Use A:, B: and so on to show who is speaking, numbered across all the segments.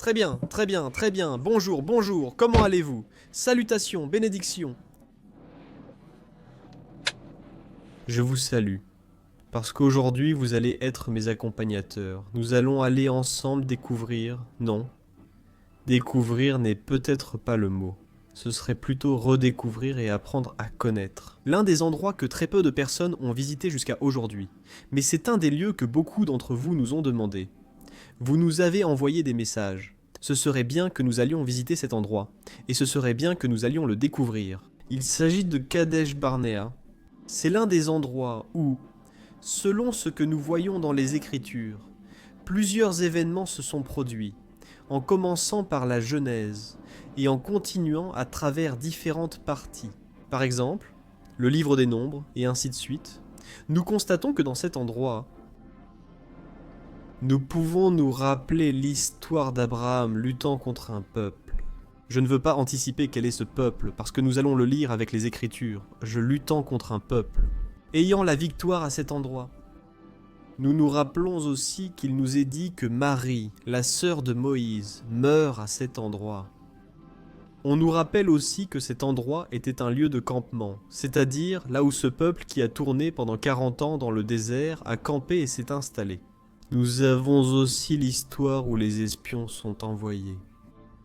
A: Très bien, très bien, très bien. Bonjour, bonjour, comment allez-vous? Salutations, bénédictions. Je vous salue, parce qu'aujourd'hui vous allez être mes accompagnateurs. Nous allons aller ensemble découvrir... Non, découvrir n'est peut-être pas le mot. Ce serait plutôt redécouvrir et apprendre à connaître. L'un des endroits que très peu de personnes ont visité jusqu'à aujourd'hui. Mais c'est un des lieux que beaucoup d'entre vous nous ont demandé. Vous nous avez envoyé des messages. Ce serait bien que nous allions visiter cet endroit, et ce serait bien que nous allions le découvrir. Il s'agit de Kadesh Barnea. C'est l'un des endroits où, selon ce que nous voyons dans les Écritures, plusieurs événements se sont produits, en commençant par la Genèse et en continuant à travers différentes parties. Par exemple, le livre des Nombres, et ainsi de suite. Nous constatons que dans cet endroit, nous pouvons nous rappeler l'histoire d'Abraham luttant contre un peuple. Je ne veux pas anticiper quel est ce peuple, parce que nous allons le lire avec les Écritures. Je luttant contre un peuple, ayant la victoire à cet endroit. Nous nous rappelons aussi qu'il nous est dit que Marie, la sœur de Moïse, meurt à cet endroit. On nous rappelle aussi que cet endroit était un lieu de campement, c'est-à-dire là où ce peuple qui a tourné pendant 40 ans dans le désert a campé et s'est installé. Nous avons aussi l'histoire où les espions sont envoyés.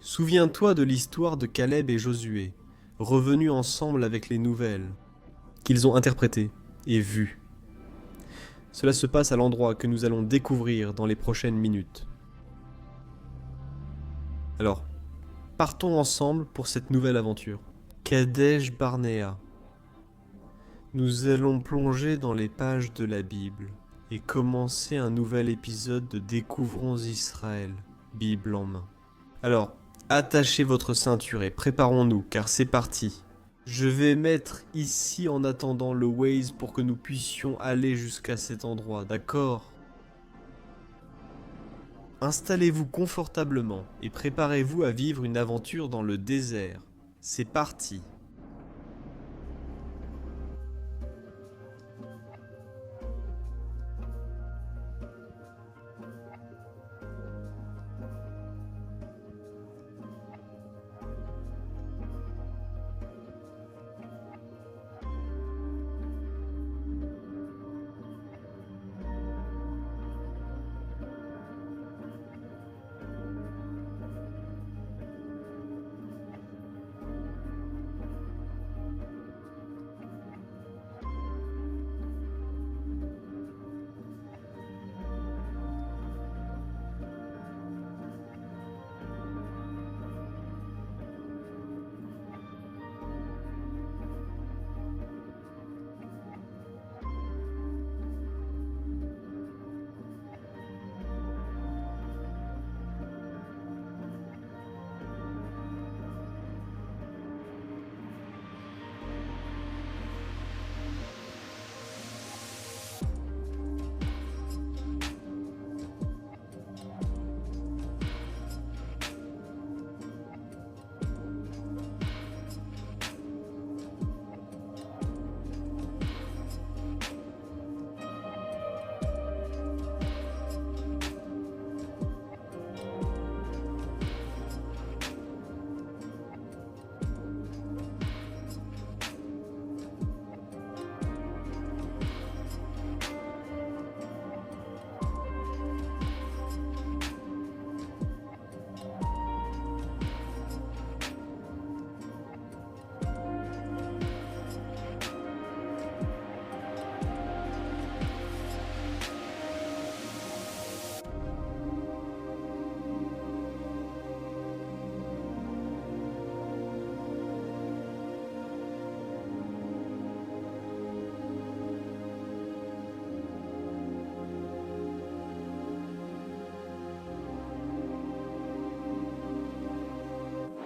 A: Souviens-toi de l'histoire de Caleb et Josué, revenus ensemble avec les nouvelles, qu'ils ont interprétées et vues. Cela se passe à l'endroit que nous allons découvrir dans les prochaines minutes. Alors, partons ensemble pour cette nouvelle aventure. Kadesh Barnea. Nous allons plonger dans les pages de la Bible et commencer un nouvel épisode de Découvrons Israël, Bible en main. Alors, attachez votre ceinture et préparons-nous, car c'est parti. Je vais mettre ici en attendant le Waze pour que nous puissions aller jusqu'à cet endroit, d'accord? Installez-vous confortablement et préparez-vous à vivre une aventure dans le désert. C'est parti.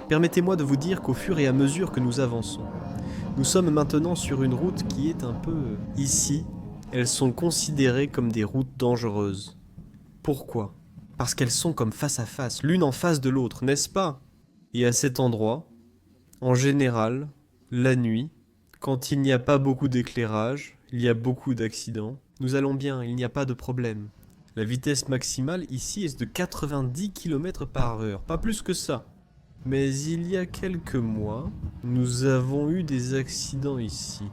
A: Permettez-moi de vous dire qu'au fur et à mesure que nous avançons, nous sommes maintenant sur une route qui est un peu... Ici, elles sont considérées comme des routes dangereuses. Pourquoi? Parce qu'elles sont comme face à face, l'une en face de l'autre, n'est-ce pas? Et à cet endroit, en général, la nuit, quand il n'y a pas beaucoup d'éclairage, il y a beaucoup d'accidents. Nous allons bien, il n'y a pas de problème. La vitesse maximale ici est de 90 km par heure, pas plus que ça. Mais il y a quelques mois, nous avons eu des accidents ici.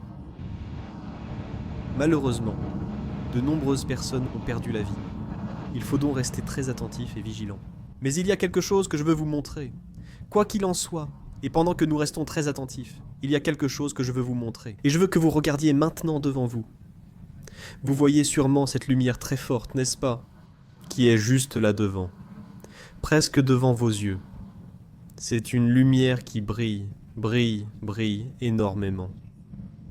A: Malheureusement, de nombreuses personnes ont perdu la vie. Il faut donc rester très attentif et vigilant. Mais il y a quelque chose que je veux vous montrer. Quoi qu'il en soit, et pendant que nous restons très attentifs, il y a quelque chose que je veux vous montrer. Et je veux que vous regardiez maintenant devant vous. Vous voyez sûrement cette lumière très forte, n'est-ce pas? Qui est juste là devant. Presque devant vos yeux. C'est une lumière qui brille, brille, brille énormément.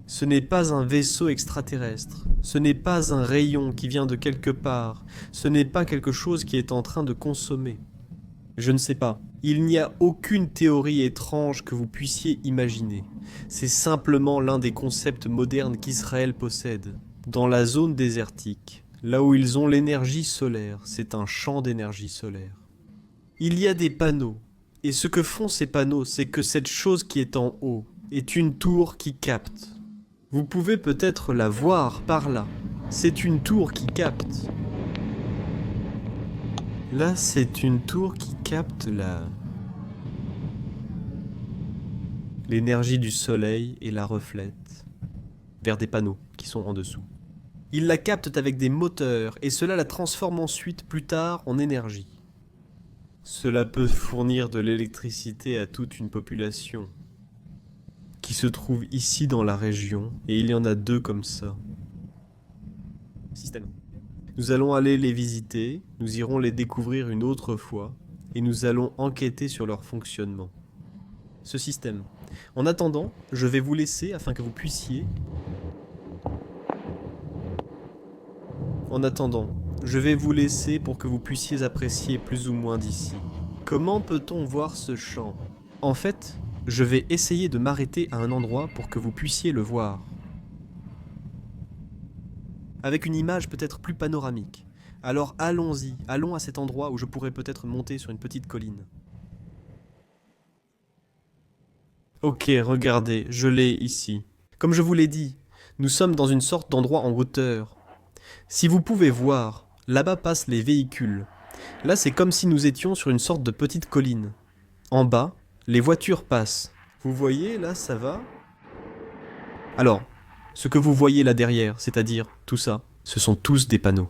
A: Ce n'est pas un vaisseau extraterrestre, ce n'est pas un rayon qui vient de quelque part, ce n'est pas quelque chose qui est en train de consommer. Je ne sais pas, il n'y a aucune théorie étrange que vous puissiez imaginer. C'est simplement l'un des concepts modernes qu'Israël possède. Dans la zone désertique, là où ils ont l'énergie solaire, c'est un champ d'énergie solaire. Il y a des panneaux, et ce que font ces panneaux, c'est que cette chose qui est en haut est une tour qui capte. Vous pouvez peut-être la voir par là. C'est une tour qui capte. Là, c'est une tour qui capte l'énergie du soleil et la reflète vers des panneaux qui sont en dessous. Ils la captent avec des moteurs et cela la transforme ensuite plus tard en énergie. Cela peut fournir de l'électricité à toute une population qui se trouve ici dans la région, et il y en a 2 comme ça. Système. Nous allons aller les visiter, nous irons les découvrir une autre fois, et nous allons enquêter sur leur fonctionnement. Ce système. En attendant, je vais vous laisser afin que vous puissiez... En attendant, je vais vous laisser pour que vous puissiez apprécier plus ou moins d'ici. Comment peut-on voir ce champ? En fait, je vais essayer de m'arrêter à un endroit pour que vous puissiez le voir. Avec une image peut-être plus panoramique. Alors allons-y, allons à cet endroit où je pourrais peut-être monter sur une petite colline. Ok, regardez, je l'ai ici. Comme je vous l'ai dit, nous sommes dans une sorte d'endroit en hauteur. Si vous pouvez voir, là-bas passent les véhicules. Là, c'est comme si nous étions sur une sorte de petite colline. En bas, les voitures passent. Vous voyez, là, ça va? Alors, ce que vous voyez là derrière, c'est-à-dire tout ça, ce sont tous des panneaux.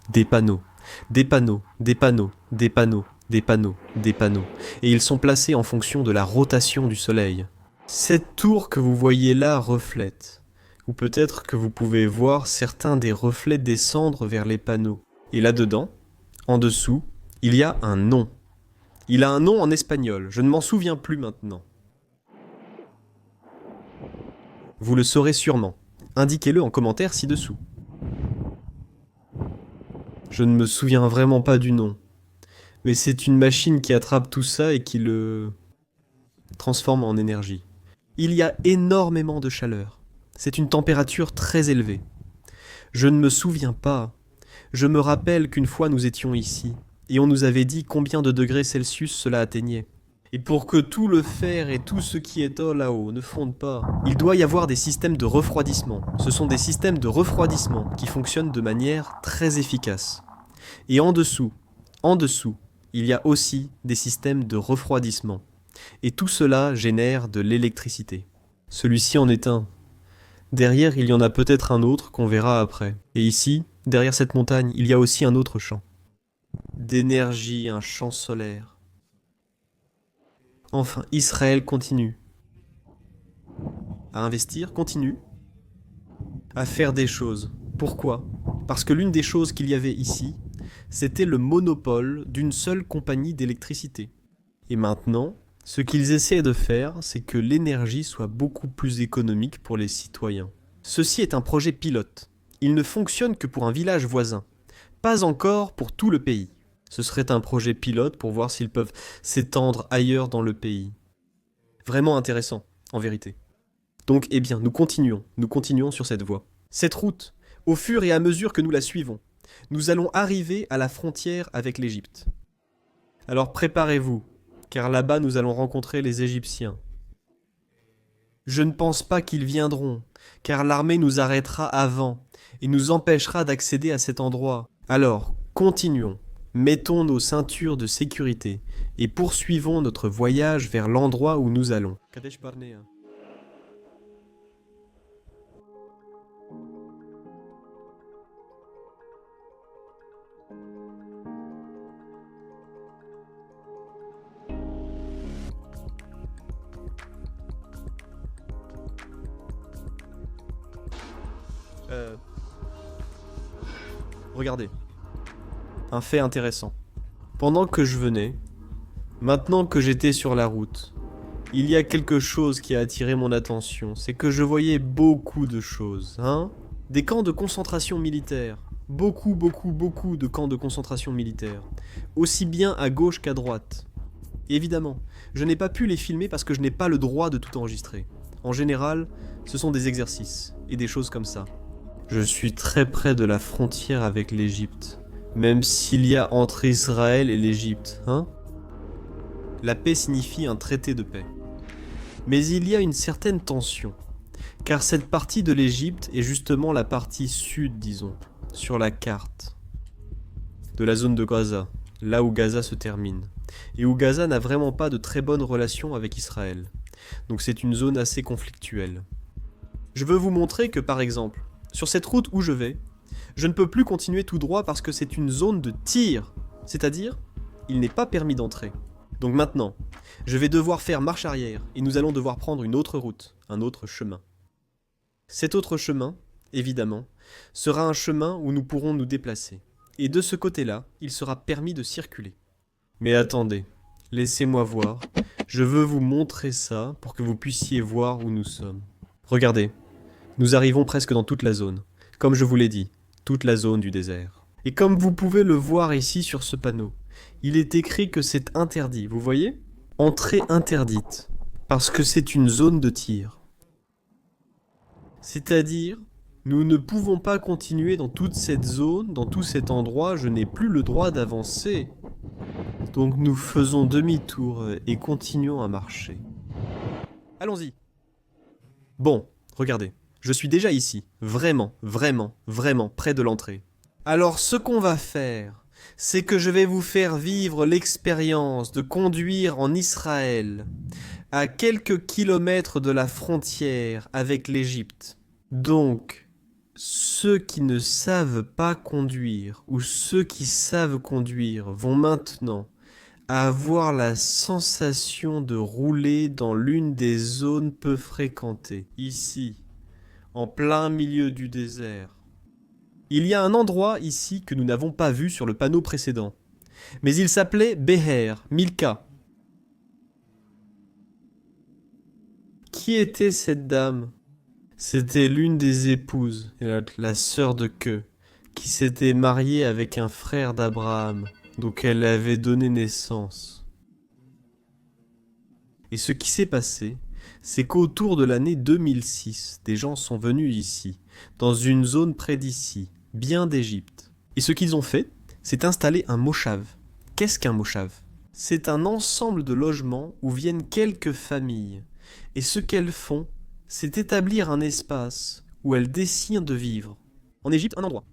A: Des panneaux. Des panneaux. Des panneaux. Des panneaux. Des panneaux. Des panneaux. Et ils sont placés en fonction de la rotation du soleil. Cette tour que vous voyez là reflète. Ou peut-être que vous pouvez voir certains des reflets descendre vers les panneaux. Et là-dedans, en dessous, il y a un nom. Il a un nom en espagnol, je ne m'en souviens plus maintenant. Vous le saurez sûrement. Indiquez-le en commentaire ci-dessous. Je ne me souviens vraiment pas du nom. Mais c'est une machine qui attrape tout ça et qui le transforme en énergie. Il y a énormément de chaleur. C'est une température très élevée. Je ne me souviens pas. Je me rappelle qu'une fois nous étions ici, et on nous avait dit combien de degrés Celsius cela atteignait. Et pour que tout le fer et tout ce qui est là-haut ne fondent pas, il doit y avoir des systèmes de refroidissement. Ce sont des systèmes de refroidissement qui fonctionnent de manière très efficace. Et en dessous, il y a aussi des systèmes de refroidissement. Et tout cela génère de l'électricité. Celui-ci en est un. Derrière, il y en a peut-être un autre qu'on verra après. Et ici, derrière cette montagne, il y a aussi un autre champ. D'énergie, un champ solaire. Enfin, Israël continue. À investir, continue. À faire des choses. Pourquoi? Parce que l'une des choses qu'il y avait ici, c'était le monopole d'une seule compagnie d'électricité. Et maintenant, ce qu'ils essaient de faire, c'est que l'énergie soit beaucoup plus économique pour les citoyens. Ceci est un projet pilote. Il ne fonctionne que pour un village voisin. Pas encore pour tout le pays. Ce serait un projet pilote pour voir s'ils peuvent s'étendre ailleurs dans le pays. Vraiment intéressant, en vérité. Donc, eh bien, nous continuons sur cette voie. Cette route, au fur et à mesure que nous la suivons, nous allons arriver à la frontière avec l'Égypte. Alors préparez-vous, car là-bas nous allons rencontrer les Égyptiens. Je ne pense pas qu'ils viendront, car l'armée nous arrêtera avant et nous empêchera d'accéder à cet endroit. Alors, Continuons, mettons nos ceintures de sécurité et poursuivons notre voyage vers l'endroit où nous allons. Kadesh Barnea. Regardez. Un fait intéressant. Pendant que je venais, maintenant que j'étais sur la route, il y a quelque chose qui a attiré mon attention. C'est que je voyais beaucoup de choses, hein? Des camps de concentration militaire. Beaucoup de camps de concentration militaire. Aussi bien à gauche qu'à droite. Et évidemment, je n'ai pas pu les filmer parce que je n'ai pas le droit de tout enregistrer. En général, ce sont des exercices et des choses comme ça. Je suis très près de la frontière avec l'Égypte, même s'il y a entre Israël et l'Égypte, hein? La paix signifie un traité de paix. Mais il y a une certaine tension, car cette partie de l'Égypte est justement la partie sud, disons, sur la carte, de la zone de Gaza, là où Gaza se termine, et où Gaza n'a vraiment pas de très bonnes relations avec Israël. Donc c'est une zone assez conflictuelle. Je veux vous montrer que, par exemple, sur cette route où je vais, je ne peux plus continuer tout droit parce que c'est une zone de tir, c'est-à-dire, il n'est pas permis d'entrer. Donc maintenant, je vais devoir faire marche arrière et nous allons devoir prendre une autre route, un autre chemin. Cet autre chemin, évidemment, sera un chemin où nous pourrons nous déplacer. Et de ce côté-là, il sera permis de circuler. Mais attendez, laissez-moi voir, je veux vous montrer ça pour que vous puissiez voir où nous sommes. Regardez. Nous arrivons presque dans toute la zone. Comme je vous l'ai dit, toute la zone du désert. Et comme vous pouvez le voir ici sur ce panneau, il est écrit que c'est interdit, vous voyez? Entrée interdite, parce que c'est une zone de tir. C'est-à-dire, nous ne pouvons pas continuer dans toute cette zone, dans tout cet endroit, je n'ai plus le droit d'avancer. Donc nous faisons demi-tour et continuons à marcher. Allons-y. Bon, regardez. Je suis déjà ici, vraiment près de l'entrée. Alors ce qu'on va faire, c'est que je vais vous faire vivre l'expérience de conduire en Israël, à quelques kilomètres de la frontière avec l'Égypte. Donc, ceux qui ne savent pas conduire ou ceux qui savent conduire vont maintenant avoir la sensation de rouler dans l'une des zones peu fréquentées, ici. En plein milieu du désert. Il y a un endroit ici que nous n'avons pas vu sur le panneau précédent. Mais il s'appelait Beher, Milka. Qui était cette dame? C'était l'une des épouses, la sœur de Que, qui s'était mariée avec un frère d'Abraham, donc elle avait donné naissance. Et ce qui s'est passé, c'est qu'autour de l'année 2006, des gens sont venus ici, dans une zone près d'ici, bien d'Égypte. Et ce qu'ils ont fait, c'est installer un moshav. Qu'est-ce qu'un moshav? C'est un ensemble de logements où viennent quelques familles. Et ce qu'elles font, c'est établir un espace où elles décident de vivre. En Égypte, un endroit.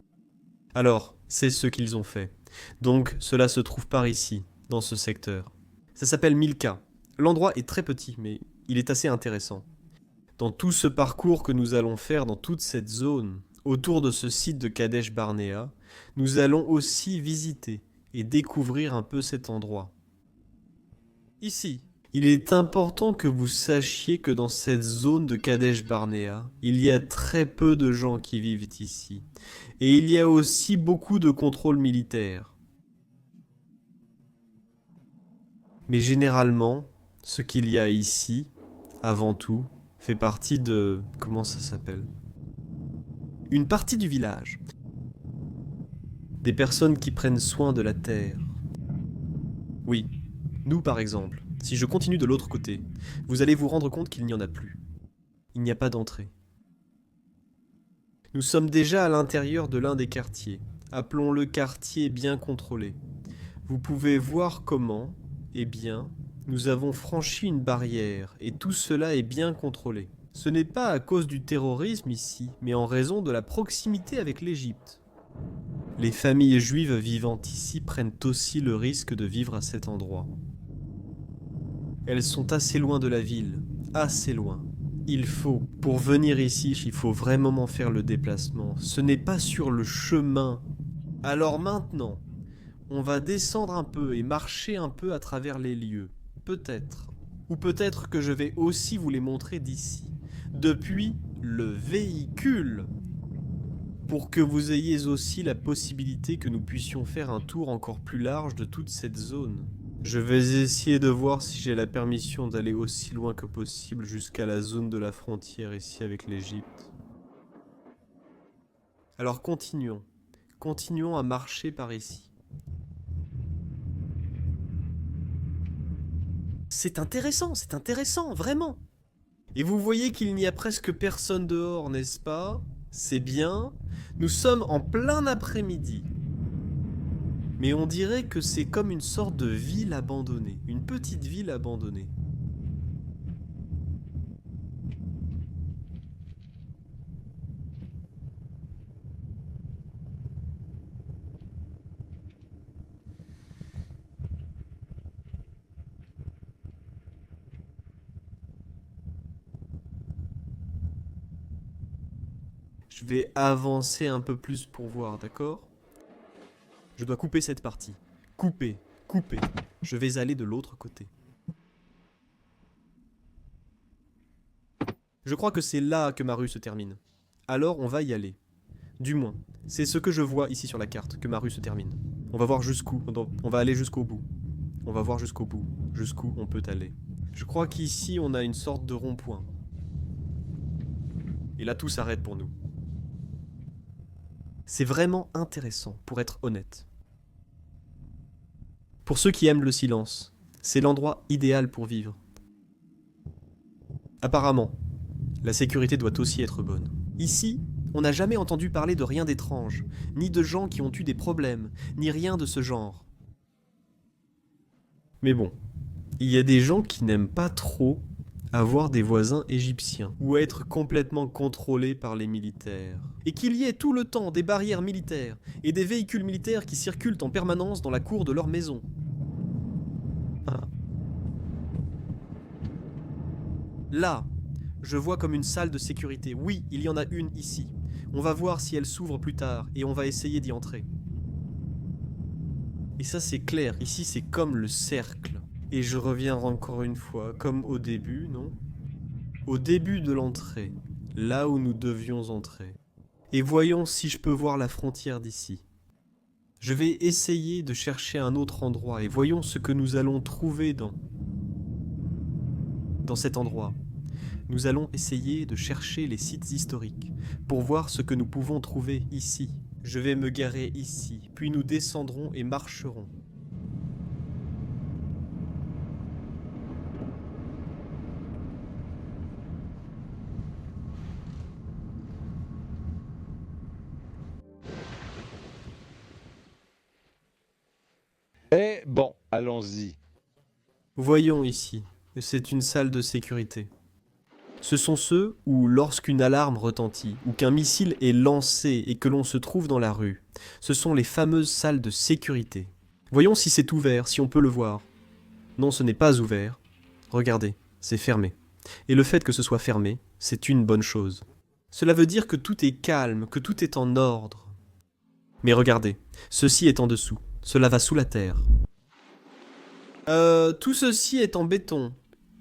A: Alors, c'est ce qu'ils ont fait. Donc, cela se trouve par ici, dans ce secteur. Ça s'appelle Milka. L'endroit est très petit, mais il est assez intéressant. Dans tout ce parcours que nous allons faire dans toute cette zone, autour de ce site de Kadesh Barnea, nous allons aussi visiter et découvrir un peu cet endroit. Ici, il est important que vous sachiez que dans cette zone de Kadesh Barnea, il y a très peu de gens qui vivent ici. Et il y a aussi beaucoup de contrôles militaires. Mais généralement, ce qu'il y a ici, avant tout, fait partie de... comment ça s'appelle? Une partie du village. Des personnes qui prennent soin de la terre. Oui, nous par exemple, si je continue de l'autre côté, vous allez vous rendre compte qu'il n'y en a plus. Il n'y a pas d'entrée. Nous sommes déjà à l'intérieur de l'un des quartiers. Appelons-le quartier bien contrôlé. Vous pouvez voir comment, eh bien, nous avons franchi une barrière et tout cela est bien contrôlé. Ce n'est pas à cause du terrorisme ici, mais en raison de la proximité avec l'Égypte. Les familles juives vivant ici prennent aussi le risque de vivre à cet endroit. Elles sont assez loin de la ville, assez loin. Pour venir ici, il faut vraiment faire le déplacement. Ce n'est pas sur le chemin. Alors maintenant, on va descendre un peu et marcher un peu à travers les lieux. Peut-être. Ou peut-être que je vais aussi vous les montrer d'ici. Depuis le véhicule. Pour que vous ayez aussi la possibilité que nous puissions faire un tour encore plus large de toute cette zone. Je vais essayer de voir si j'ai la permission d'aller aussi loin que possible jusqu'à la zone de la frontière ici avec l'Égypte. Alors continuons. Continuons à marcher par ici. C'est intéressant, vraiment. Et vous voyez qu'il n'y a presque personne dehors, n'est-ce pas? C'est bien. Nous sommes en plein après-midi. Mais on dirait que c'est comme une sorte de ville abandonnée, une petite ville abandonnée. Je vais avancer un peu plus pour voir, d'accord? Je dois couper cette partie. Couper, couper. Je vais aller de l'autre côté. Je crois que c'est là que ma rue se termine. Alors on va y aller. Du moins, c'est ce que je vois ici sur la carte, que ma rue se termine. On va voir jusqu'où. On va aller jusqu'au bout. On va voir jusqu'au bout. Jusqu'où on peut aller. Je crois qu'ici on a une sorte de rond-point. Et là tout s'arrête pour nous. C'est vraiment intéressant, pour être honnête. Pour ceux qui aiment le silence, c'est l'endroit idéal pour vivre. Apparemment, la sécurité doit aussi être bonne. Ici, on n'a jamais entendu parler de rien d'étrange, ni de gens qui ont eu des problèmes, ni rien de ce genre. Mais bon, il y a des gens qui n'aiment pas trop avoir des voisins égyptiens, ou être complètement contrôlés par les militaires. Et qu'il y ait tout le temps des barrières militaires, et des véhicules militaires qui circulent en permanence dans la cour de leur maison. Ah. Là, je vois comme une salle de sécurité. Oui, il y en a une ici. On va voir si elle s'ouvre plus tard, et on va essayer d'y entrer. Et ça c'est clair, ici c'est comme le cercle. Et je reviens encore une fois, comme au début, non? Au début de l'entrée, là où nous devions entrer. Et voyons si je peux voir la frontière d'ici. Je vais essayer de chercher un autre endroit et voyons ce que nous allons trouver dans cet endroit. Nous allons essayer de chercher les sites historiques pour voir ce que nous pouvons trouver ici. Je vais me garer ici, puis nous descendrons et marcherons.
B: Eh bon, allons-y.
A: Voyons ici, c'est une salle de sécurité. Ce sont ceux où, lorsqu'une alarme retentit, ou qu'un missile est lancé et que l'on se trouve dans la rue, ce sont les fameuses salles de sécurité. Voyons si c'est ouvert, si on peut le voir. Non, ce n'est pas ouvert. Regardez, c'est fermé. Et le fait que ce soit fermé, c'est une bonne chose. Cela veut dire que tout est calme, que tout est en ordre. Mais regardez, ceci est en dessous. Cela va sous la terre. Tout ceci est en béton.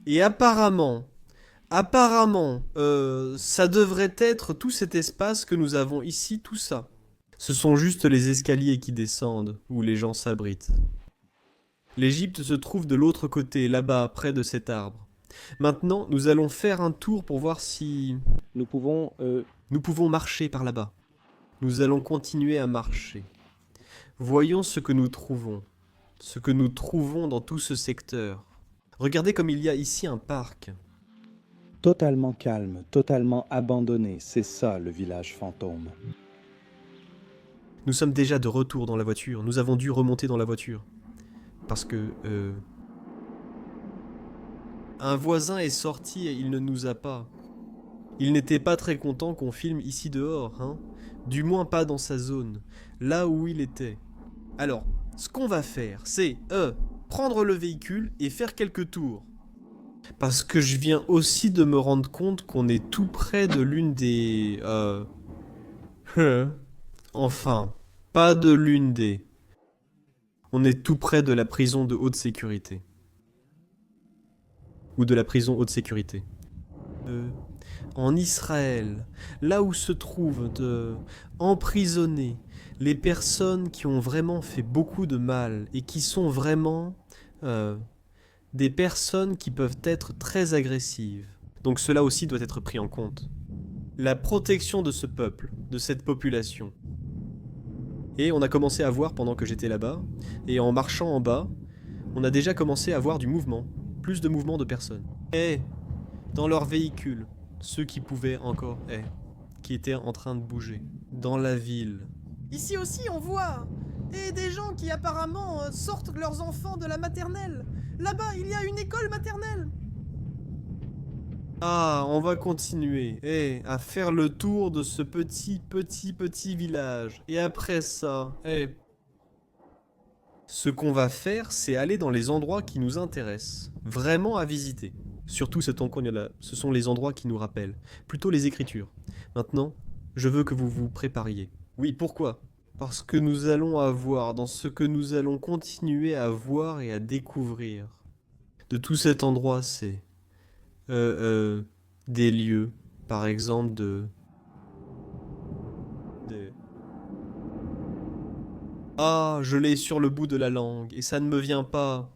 A: Et apparemment, ça devrait être tout cet espace que nous avons ici, tout ça. Ce sont juste les escaliers qui descendent, où les gens s'abritent. L'Égypte se trouve de l'autre côté, là-bas, près de cet arbre. Maintenant, nous allons faire un tour pour voir si
B: Nous pouvons...
A: nous pouvons marcher par là-bas. Nous allons continuer à marcher. Voyons ce que nous trouvons. Ce que nous trouvons dans tout ce secteur. Regardez comme il y a ici un parc.
C: Totalement calme, totalement abandonné, c'est ça le village fantôme.
A: Nous sommes déjà de retour dans la voiture. Nous avons dû remonter dans la voiture. Parce que... un voisin est sorti et il ne nous a pas. Il n'était pas très content qu'on filme ici dehors, hein. Du moins pas dans sa zone, là où il était. Alors, ce qu'on va faire, c'est prendre le véhicule et faire quelques tours. Parce que je viens aussi de me rendre compte qu'on est tout près de l'une des... Enfin, pas de l'une des... On est tout près de la prison de haute sécurité. Ou de la prison haute sécurité. En Israël, là où se trouvent emprisonnés les personnes qui ont vraiment fait beaucoup de mal et qui sont vraiment des personnes qui peuvent être très agressives. Donc cela aussi doit être pris en compte. La protection de ce peuple, de cette population. Et on a commencé à voir pendant que j'étais là-bas, et en marchant en bas, on a déjà commencé à voir du mouvement, plus de mouvement de personnes. Et dans leur véhicule, ceux qui pouvaient encore, qui étaient en train de bouger, dans la ville.
D: Ici aussi, on voit des gens qui apparemment sortent leurs enfants de la maternelle. Là-bas, il y a une école maternelle.
A: Ah, on va continuer, à faire le tour de ce petit village. Et après ça, ce qu'on va faire, c'est aller dans les endroits qui nous intéressent, vraiment à visiter. Surtout ce temps qu'on est là, ce sont les endroits qui nous rappellent, plutôt les écritures. Maintenant, je veux que vous vous prépariez. Oui, pourquoi ? Parce que nous allons avoir, dans ce que nous allons continuer à voir et à découvrir, de tout cet endroit, c'est des lieux, par exemple Ah, je l'ai sur le bout de la langue, et ça ne me vient pas...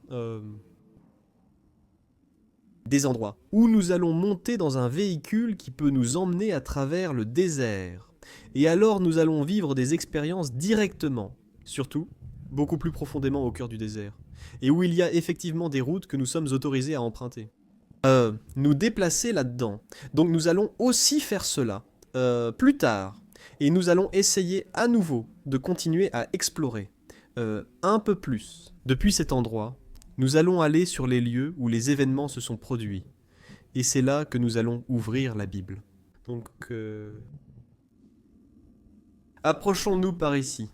A: Des endroits où nous allons monter dans un véhicule qui peut nous emmener à travers le désert. Et alors nous allons vivre des expériences directement, surtout beaucoup plus profondément au cœur du désert, et où il y a effectivement des routes que nous sommes autorisés à emprunter. Nous déplacer là-dedans. Donc nous allons aussi faire cela plus tard, et nous allons essayer à nouveau de continuer à explorer un peu plus. Depuis cet endroit, nous allons aller sur les lieux où les événements se sont produits. Et c'est là que nous allons ouvrir la Bible. Donc, approchons-nous par ici.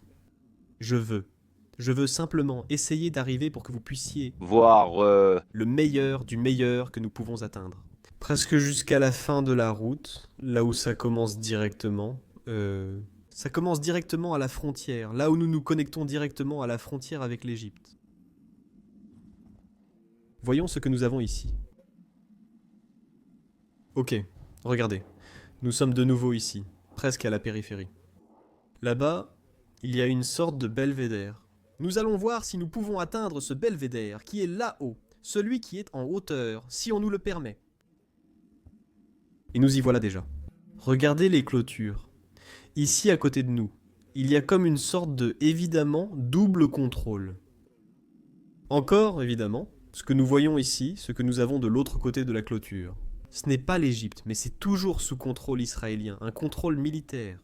A: Je veux simplement essayer d'arriver pour que vous puissiez
B: Voir
A: le meilleur du meilleur que nous pouvons atteindre. Presque jusqu'à la fin de la route, là où ça commence directement. Ça commence directement à la frontière, là où nous nous connectons directement à la frontière avec l'Égypte. Voyons ce que nous avons ici. Ok, regardez. Nous sommes de nouveau ici, presque à la périphérie. Là-bas, il y a une sorte de belvédère. Nous allons voir si nous pouvons atteindre ce belvédère qui est là-haut, celui qui est en hauteur, si on nous le permet. Et nous y voilà déjà. Regardez les clôtures. Ici à côté de nous, il y a comme une sorte de, évidemment, double contrôle. Encore, évidemment, ce que nous voyons ici, ce que nous avons de l'autre côté de la clôture. Ce n'est pas l'Égypte, mais c'est toujours sous contrôle israélien, un contrôle militaire.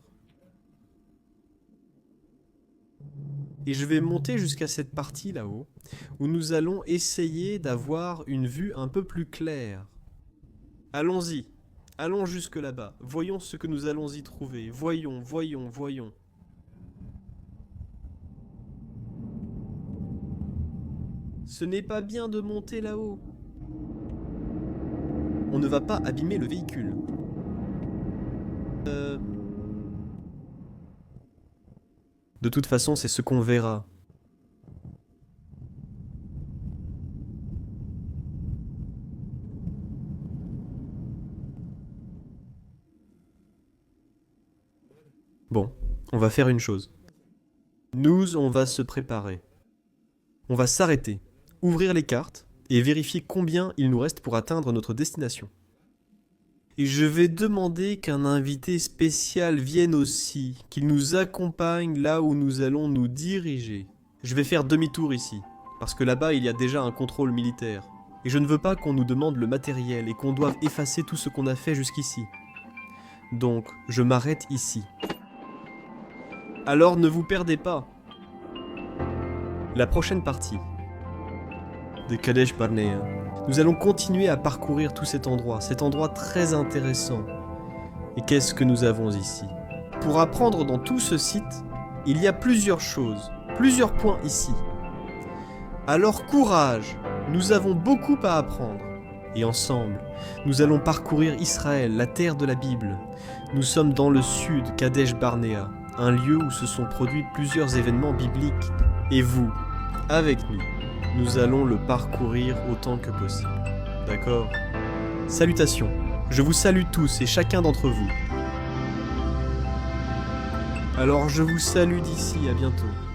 A: Et je vais monter jusqu'à cette partie là-haut, où nous allons essayer d'avoir une vue un peu plus claire. Allons-y, allons jusque là-bas, voyons ce que nous allons y trouver, voyons. Ce n'est pas bien de monter là-haut. On ne va pas abîmer le véhicule. De toute façon, c'est ce qu'on verra. Bon, on va faire une chose. On va se préparer. On va s'arrêter, ouvrir les cartes et vérifier combien il nous reste pour atteindre notre destination. Et je vais demander qu'un invité spécial vienne aussi, qu'il nous accompagne là où nous allons nous diriger. Je vais faire demi-tour ici, parce que là-bas il y a déjà un contrôle militaire. Et je ne veux pas qu'on nous demande le matériel et qu'on doive effacer tout ce qu'on a fait jusqu'ici. Donc, je m'arrête ici. Alors ne vous perdez pas. La prochaine partie de Kadesh Barnea. Nous allons continuer à parcourir tout cet endroit très intéressant. Et qu'est-ce que nous avons ici ? Pour apprendre dans tout ce site, il y a plusieurs choses, plusieurs points ici. Alors courage, nous avons beaucoup à apprendre. Et ensemble, nous allons parcourir Israël, la terre de la Bible. Nous sommes dans le sud, Kadesh Barnea, un lieu où se sont produits plusieurs événements bibliques. Et vous, avec nous, nous allons le parcourir autant que possible. D'accord ? Salutations, je vous salue tous et chacun d'entre vous. Alors je vous salue d'ici, à bientôt.